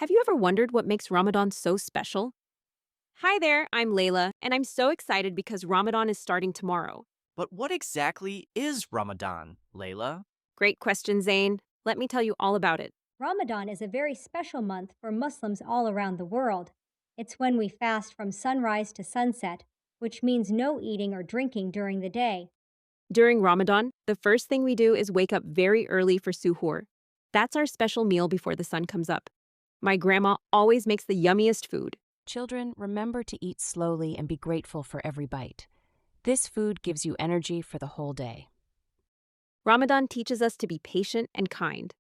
Have you ever wondered what makes Ramadan so special? Hi there, I'm Layla, and I'm so excited because Ramadan is starting tomorrow. But what exactly is Ramadan, Layla? Great question, Zain. Let me tell you all about it. Ramadan is a very special month for Muslims all around the world. It's when we fast from sunrise to sunset, which means no eating or drinking during the day. During Ramadan, the first thing we do is wake up very early for suhoor. That's our special meal before the sun comes up. My grandma always makes the yummiest food. Children, remember to eat slowly and be grateful for every bite. This food gives you energy for the whole day. Ramadan teaches us to be patient and kind.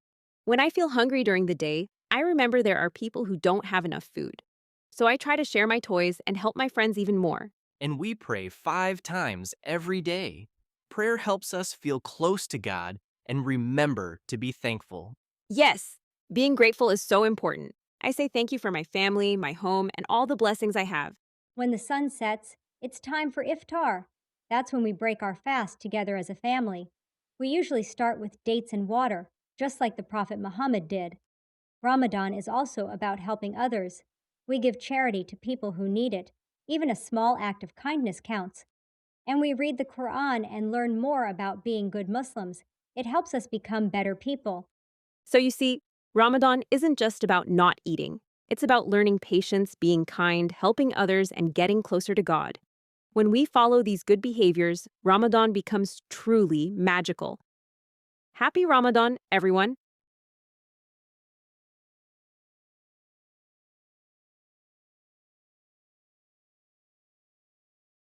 When I feel hungry during the day, I remember there are people who don't have enough food. So I try to share my toys and help my friends even more. And we pray 5 times every day. Prayer helps us feel close to God and remember to be thankful. Yes, being grateful is so important. I say thank you for my family, my home, and all the blessings I have. When the sun sets, it's time for iftar. That's when we break our fast together as a family. We usually start with dates and water, just like the Prophet Muhammad did. Ramadan is also about helping others. We give charity to people who need it. Even a small act of kindness counts. And we read the Quran and learn more about being good Muslims. It helps us become better people. So you see, Ramadan isn't just about not eating. It's about learning patience, being kind, helping others, and getting closer to God. When we follow these good behaviors, Ramadan becomes truly magical. Happy Ramadan, everyone!